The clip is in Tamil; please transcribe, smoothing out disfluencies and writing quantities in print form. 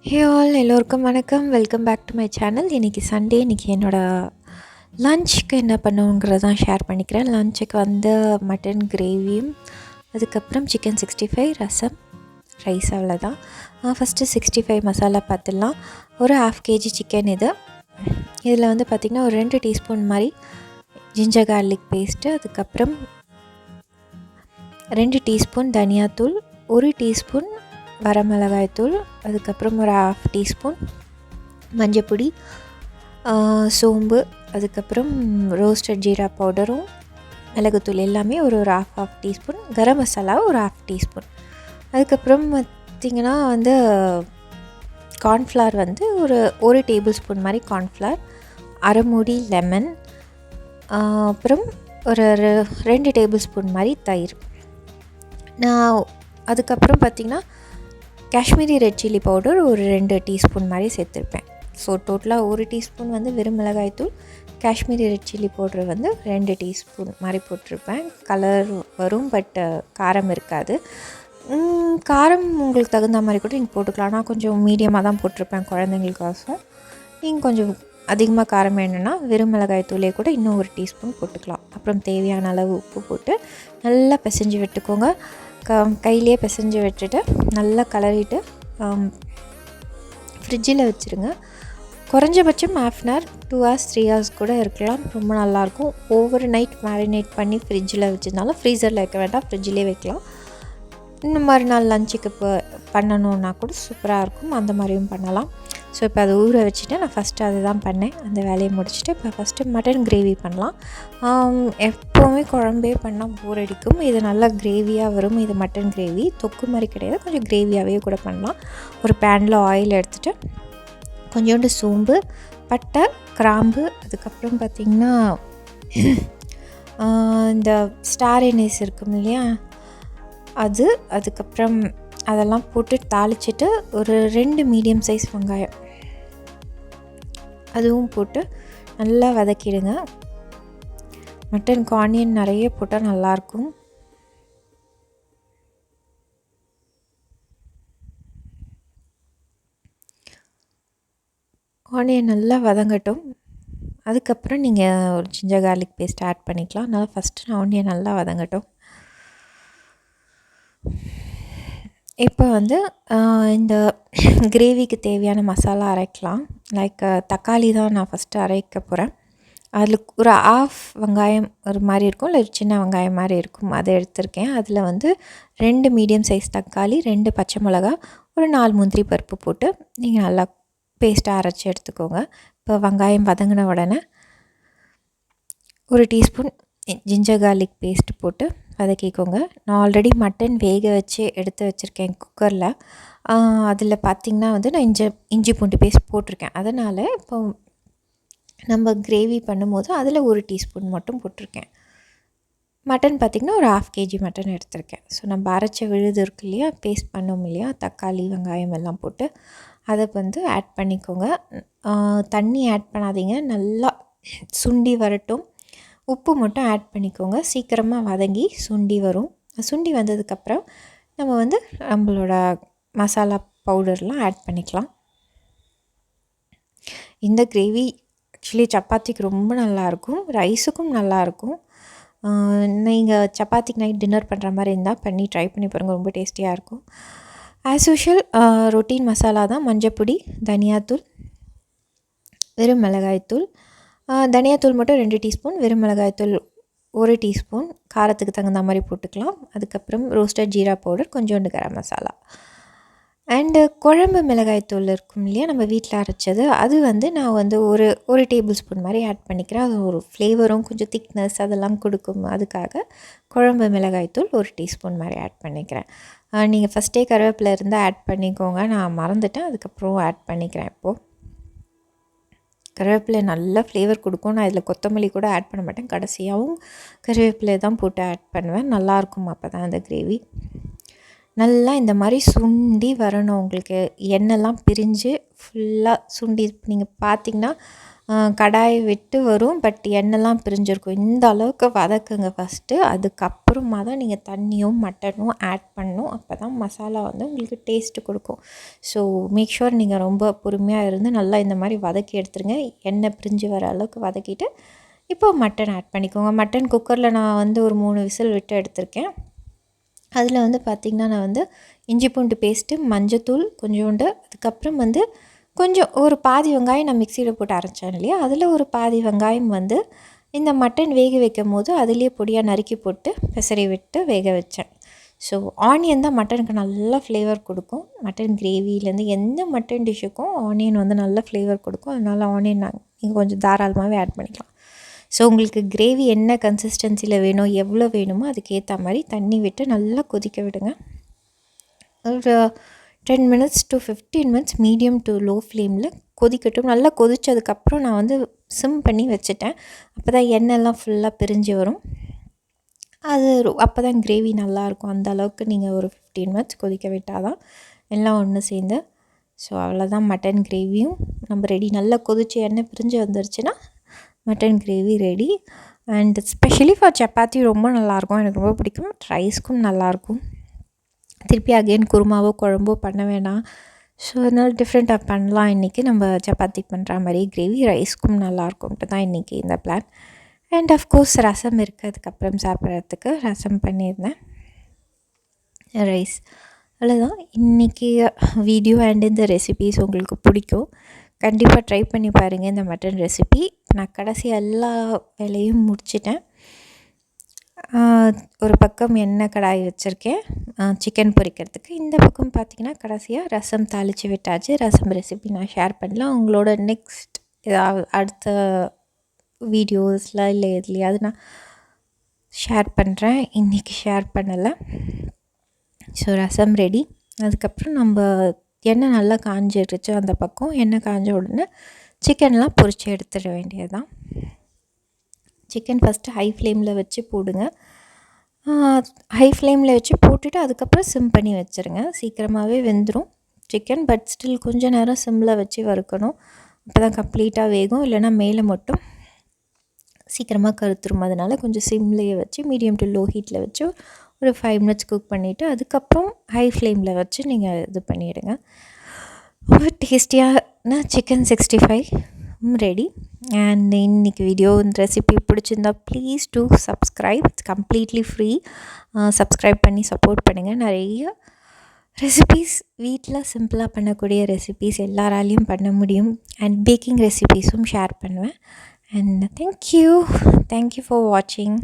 ஹே ஆல் எல்லோருக்கும் வணக்கம். Welcome back to my channel. இன்றைக்கி சண்டே. இன்றைக்கி என்னோடய லஞ்சுக்கு என்ன பண்ணுங்கிறதான் ஷேர் பண்ணிக்கிறேன். லஞ்சுக்கு வந்து மட்டன் கிரேவியும் அதுக்கப்புறம் சிக்கன் 65 ரசம் ரைஸ் அவ்வளோதான். ஃபஸ்ட்டு 65 மசாலா பார்த்துடலாம். ஒரு 1/2 kg சிக்கன் இதில் வந்து பார்த்திங்கன்னா ஒரு 2 டீஸ்பூன் மாதிரி ஜிஞ்சர் கார்லிக் பேஸ்ட்டு, அதுக்கப்புறம் 2 டீஸ்பூன் தனியாத்தூள், 1 டீஸ்பூன் வரமிளகாய்த்தூள், அதுக்கப்புறம் ஒரு 1/2 டீஸ்பூன் மஞ்சப்பொடி, சோம்பு, அதுக்கப்புறம் ரோஸ்டட் ஜீரா பவுடரும் மிளகுத்தூள் எல்லாமே ஒரு 1/2 டீஸ்பூன், கரம் மசாலா ஒரு 1/2 டீஸ்பூன். அதுக்கப்புறம் பார்த்திங்கன்னா வந்து கார்ன்ஃப்ளவர் வந்து ஒரு டேபிள் ஸ்பூன் மாதிரி கார்ன்ஃப்ளவர், அரை மூடி லெமன், அப்புறம் ஒரு 2 டேபிள் ஸ்பூன் மாதிரி தயிர். நான் அதுக்கப்புறம் பார்த்திங்கன்னா காஷ்மீரி ரெட் சில்லி பவுடர் ஒரு 2 டீஸ்பூன் மாதிரி சேர்த்துருப்பேன். ஸோ டோட்டலாக 1 டீஸ்பூன் வந்து வெறும் மிளகாய்த்தூள், காஷ்மீரி ரெட் சில்லி பவுடர் வந்து 2 டீஸ்பூன் மாதிரி போட்டிருப்பேன். கலர் வரும், பட் காரம் இருக்காது. காரம் உங்களுக்கு தகுந்த மாதிரி கூட நீங்கள் போட்டுக்கலாம். நான் கொஞ்சம் மீடியமாக தான் போட்டிருப்பேன் குழந்தைங்களுக்காகவும். நீங்கள் கொஞ்சம் அதிகமாக காரம் வேணும்னா வெறும் மிளகாய்த்தூளே கூட இன்னும் 1 டீஸ்பூன் போட்டுக்கலாம். அப்புறம் தேவையான அளவு உப்பு போட்டு நல்லா பிசைஞ்சு விட்டுக்கோங்க. கையிலே பிசைஞ்சு விட்டுட்டு நல்லா கலரிட்டு ஃப்ரிட்ஜில் வச்சுருங்க. குறைஞ்சபட்சம் 1/2 hour 2 hours 3 hours கூட இருக்கலாம். ரொம்ப நல்லாயிருக்கும். ஓவர் நைட் மேரினேட் பண்ணி ஃப்ரிட்ஜில் வச்சுருந்தாலும் ஃப்ரீசரில் வைக்க வேண்டாம், ஃப்ரிட்ஜிலே வைக்கலாம். இந்த மாதிரி நாள் லஞ்சுக்கு இப்போ பண்ணணுன்னா கூட சூப்பராக இருக்கும். அந்த மாதிரியும் பண்ணலாம். ஸோ இப்போ அதை ஊற வச்சுட்டு நான் ஃபஸ்ட்டு அதை தான் பண்ணேன். அந்த வேலையை முடிச்சுட்டு இப்போ ஃபஸ்ட்டு மட்டன் கிரேவி பண்ணலாம். எப்போவுமே குழம்பே பண்ணால் போர் அடிக்கும். இது நல்லா கிரேவியாக வரும். இது மட்டன் கிரேவி, தொக்கு மாதிரி கிடையாது, கொஞ்சம் கிரேவியாகவே கூட பண்ணலாம். ஒரு பேனில் ஆயில் எடுத்துகிட்டு கொஞ்சோண்டு சோம்பு, பட்டை, கிராம்பு, அதுக்கப்புறம் பார்த்திங்கன்னா இந்த ஸ்டார் எனிஸ் இருக்கும் இல்லையா அது, அதுக்கப்புறம் அதெல்லாம் போட்டு தாளிச்சிட்டு ஒரு 2 மீடியம் சைஸ் வெங்காயம் அதுவும் போட்டு நல்லா வதக்கிடுங்க. மட்டனுக்கு ஆனியன் நிறைய போட்டால் நல்லாயிருக்கும். ஆனியன் நல்லா வதங்கட்டும். அதுக்கப்புறம் நீங்கள் ஒரு ஜிஞ்சர் கார்லிக் பேஸ்ட் ஆட் பண்ணிக்கலாம். அதனால் ஃபஸ்ட்டு ஆனியன் நல்லா வதங்கட்டும். இப்போ வந்து இந்த கிரேவிக்கு தேவையான மசாலா அரைக்கலாம். லைக் தக்காளி தான் நான் ஃபஸ்ட்டு அரைக்க போகிறேன். அதில் ஒரு 1/2 வெங்காயம் ஒரு மாதிரி இருக்கும், இல்லை சின்ன வெங்காயம் மாதிரி இருக்கும், அதை எடுத்திருக்கேன். அதில் வந்து 2 மீடியம் சைஸ் தக்காளி, 2 பச்சை மிளகா, ஒரு 4 முந்திரி பருப்பு போட்டு நீங்கள் நல்லா பேஸ்ட்டாக அரைச்சி எடுத்துக்கோங்க. இப்போ வெங்காயம் வதங்கின உடனே 1 டீஸ்பூன் ஜிஞ்சர் கார்லிக் பேஸ்ட்டு போட்டு வதக்கிக்கோங்க. நான் ஆல்ரெடி மட்டன் வேக வச்சு எடுத்து வச்சுருக்கேன் குக்கரில். அதில் பார்த்திங்கன்னா வந்து நான் இஞ்சி பூண்டு பேஸ்ட் போட்டிருக்கேன். அதனால் இப்போ நம்ம கிரேவி பண்ணும்போது அதில் 1 டீஸ்பூன் மட்டும் போட்டிருக்கேன். மட்டன் பார்த்திங்கன்னா ஒரு 1/2 kg மட்டன் எடுத்திருக்கேன். ஸோ நம்ம அரைச்ச விழுது இருக்கு இல்லையா, பேஸ்ட் பண்ணோம் இல்லையா, தக்காளி வெங்காயம் எல்லாம் போட்டு அதை வந்து ஆட் பண்ணிக்கோங்க. தண்ணி ஆட் பண்ணாதீங்க, நல்லா சுண்டி வரட்டும். உப்பு மட்டும் ஆட் பண்ணிக்கோங்க. சீக்கிரமாக வதங்கி சுண்டி வரும். சுண்டி வந்ததுக்கப்புறம் நம்ம வந்து நம்மளோட மசாலா பவுடர்லாம் ஆட் பண்ணிக்கலாம். இந்த கிரேவி ஆக்சுவலி சப்பாத்திக்கு ரொம்ப நல்லாயிருக்கும், ரைஸுக்கும் நல்லாயிருக்கும். நீங்கள் சப்பாத்திக்கு நைட் டின்னர் பண்ணுற மாதிரி இருந்தால் பண்ணி ட்ரை பண்ணி பாருங்கள், ரொம்ப டேஸ்டியாக இருக்கும். ஆஸ் யூஷுவல் ரொட்டீன் மசாலா தான். மஞ்சப்பொடி, தனியாத்தூள், வெறும் மிளகாய்த்தூள், தனியாத்தூள் மட்டும் 2 டீஸ்பூன், வெறும் மிளகாய்த்தூள் 1 டீஸ்பூன், காரத்துக்கு தகுந்த மாதிரி போட்டுக்கலாம். அதுக்கப்புறம் ரோஸ்டட் ஜீரா பவுடர், கொஞ்சோண்டு கரம் மசாலா, அண்டு குழம்பு மிளகாய்த்தூள் இருக்கும் இல்லையா, நம்ம வீட்டில் அரைச்சது, அது வந்து நான் வந்து ஒரு டேபிள் ஸ்பூன் மாதிரி ஆட் பண்ணிக்கிறேன். அது ஒரு ஃப்ளேவரும் கொஞ்சம் திக்னஸ் அதெல்லாம் கொடுக்கும். அதுக்காக குழம்பு மிளகாய்த்தூள் 1 டீஸ்பூன் மாதிரி ஆட் பண்ணிக்கிறேன். நீங்கள் ஃபஸ்ட்டே கருவேப்பிலை இருந்தால் ஆட் பண்ணிக்கோங்க. நான் மறந்துட்டேன், அதுக்கப்புறம் ஆட் பண்ணிக்கிறேன். இப்போது கருவேப்பிலை நல்ல ஃப்ளேவர் கொடுக்கும். நான் இதில் கொத்தமல்லி கூட ஆட் பண்ண மாட்டேன், கடைசியாகவும் கருவேப்பிலை தான் போட்டு ஆட் பண்ணுவேன். நல்லாயிருக்கும் அப்போ தான் அந்த கிரேவி. நல்லா இந்த மாதிரி சுண்டி வரணும். உங்களுக்கு எண்ணெய்லாம் பிரிஞ்சு ஃபுல்லாக சுண்டி நீங்கள் பார்த்திங்கன்னா கடாய் விட்டு வரும். பட் எண்ணெய்லாம் பிரிஞ்சிருக்கும். இந்த அளவுக்கு வதக்குங்க ஃபஸ்ட்டு. அதுக்கப்புறமா தான் நீங்கள் தண்ணியும் மட்டனும் ஆட் பண்ணணும். அப்போ தான் மசாலா வந்து உங்களுக்கு டேஸ்ட்டு கொடுக்கும். ஸோ மேக் ஷுர் நீங்கள் ரொம்ப பொறுமையாக இருந்து நல்லா இந்த மாதிரி வதக்கி எடுத்துருங்க. எண்ணெய் பிரிஞ்சு வர அளவுக்கு வதக்கிட்டு இப்போ மட்டன் ஆட் பண்ணிக்கோங்க. மட்டன் குக்கரில் நான் வந்து ஒரு 3 விசில் விட்டு எடுத்திருக்கேன். அதில் வந்து பார்த்திங்கன்னா நான் வந்து இஞ்சி பூண்டு பேஸ்ட்டு, மஞ்சத்தூள் கொஞ்சோண்டு, அதுக்கப்புறம் வந்து கொஞ்சம் ஒரு பாதி வெங்காயம் நான் மிக்சியில் போட்டு அரைச்சேன் இல்லையா, அதில் ஒரு பாதி வெங்காயம் வந்து இந்த மட்டன் வேக வைக்கும் போது அதுலேயே பொடியாக நறுக்கி போட்டு பெசரி விட்டு வேக வச்சேன். ஸோ ஆனியன் தான் மட்டனுக்கு நல்லா ஃப்ளேவர் கொடுக்கும். மட்டன் கிரேவிலேருந்து எந்த மட்டன் டிஷ்ஷுக்கும் ஆனியன் வந்து நல்ல ஃப்ளேவர் கொடுக்கும். அதனால் ஆனியன் நீங்கள் கொஞ்சம் தாராளமாகவே ஆட் பண்ணிக்கலாம். ஸோ உங்களுக்கு கிரேவி என்ன கன்சிஸ்டன்சியில் வேணும், எவ்வளோ வேணுமோ அதுக்கேற்ற மாதிரி தண்ணி விட்டு நல்லா கொதிக்க விடுங்க. ஒரு 10 minutes to 15 minutes medium to low ஃப்ளேமில் கொதிக்கட்டும். நல்லா கொதித்ததுக்கப்புறம் நான் வந்து சிம் பண்ணி வச்சுட்டேன். அப்போ தான் எண்ணெய்லாம் ஃபுல்லாக பிரிஞ்சு வரும். அது அப்போ தான் கிரேவி நல்லாயிருக்கும். அந்த அளவுக்கு நீங்கள் ஒரு 15 மினிட்ஸ் கொதிக்க விட்டால் தான் எல்லாம் ஒன்று சேர்ந்து. ஸோ அவ்வளோதான், மட்டன் கிரேவியும் நம்ம ரெடி. நல்லா கொதித்து எண்ணெய் பிரிஞ்சு வந்துருச்சுன்னா mutton gravy ready. And specially for chapati ரொம்ப நல்லாயிருக்கும். எனக்கு ரொம்ப பிடிக்கும். ரைஸ்க்கும் நல்லாயிருக்கும். திருப்பி அகெயின் குருமாவோ குழம்போ பண்ண வேணாம். ஸோ அதனால் டிஃப்ரெண்ட்டாக பண்ணலாம். இன்றைக்கி நம்ம சப்பாத்தி பண்ணுற மாதிரி கிரேவி ரைஸ்க்கும் நல்லாயிருக்கும்ட்டு தான் இன்றைக்கி இந்த பிளான். அண்ட் அஃப்கோர்ஸ் ரசம் இருக்குது. அதுக்கப்புறம் சாப்பிட்றதுக்கு ரசம் பண்ணியிருந்தேன். ரைஸ் அவ்வளோதான் இன்றைக்கி வீடியோ. அண்ட் இந்த ரெசிபீஸ் உங்களுக்கு பிடிக்கும், கண்டிப்பாக ட்ரை பண்ணி பாருங்கள் இந்த மட்டன் ரெசிபி. நான் கடைசி எல்லா வேலையும் முடிச்சிட்டேன். ஒரு பக்கம் எண்ணெய் கடாய் வச்சுருக்கேன் சிக்கன் பொரிக்கிறதுக்கு. இந்த பக்கம் பார்த்திங்கன்னா கடைசியாக ரசம் தாளித்து விட்டாச்சு. ரசம் ரெசிபி நான் ஷேர் பண்ணலாம். உங்களோட நெக்ஸ்ட் ஏதாவது அடுத்த வீடியோஸில் இல்லை எதுலையாவது நான் ஷேர் பண்ணுறேன். இன்றைக்கி ஷேர் பண்ணலை. ஸோ ரசம் ரெடி. அதுக்கப்புறம் நம்ம எண்ணெய் நல்லா காஞ்சிடுச்சு. அந்த பக்கம் எண்ணெய் காஞ்ச உடனே சிக்கன்லாம் பொரித்து எடுத்துட வேண்டியது தான். சிக்கன் ஃபஸ்ட்டு ஹை ஃப்ளேமில் வச்சு போடுங்க. ஹை ஃப்ளேமில் வச்சு போட்டுட்டு அதுக்கப்புறம் சிம் பண்ணி வச்சுருங்க. சீக்கிரமாகவே வெந்துடும் சிக்கன். பட் ஸ்டில் கொஞ்சம் நேரம் சிம்மில் வச்சு வறுக்கணும். அப்போ தான் கம்ப்ளீட்டாக வேகும். இல்லைனா மேலே மட்டும் சீக்கிரமாக கருத்துரும். அதனால் கொஞ்சம் சிம்லேயே வச்சு மீடியம் டு லோ ஹீட்டில் வச்சு ஒரு 5 மினிட்ஸ் குக் பண்ணிவிட்டு அதுக்கப்புறம் ஹை ஃப்ளேமில் வச்சு நீங்கள் இது பண்ணிவிடுங்க. ரொம்ப டேஸ்டியான சிக்கன் 65 ரெடி. அண்ட் இன்றைக்கி வீடியோ இந்த ரெசிபி பிடிச்சிருந்தா please do subscribe. It's completely free. Subscribe பண்ணி சப்போர்ட் பண்ணுங்கள். நிறைய ரெசிபீஸ் வீட்டில் சிம்பிளாக பண்ணக்கூடிய ரெசிபீஸ் எல்லாராலையும் பண்ண முடியும். அண்ட் பேக்கிங் ரெசிபீஸும் ஷேர் பண்ணுவேன். அண்ட் தேங்க்யூ ஃபார் வாட்சிங்.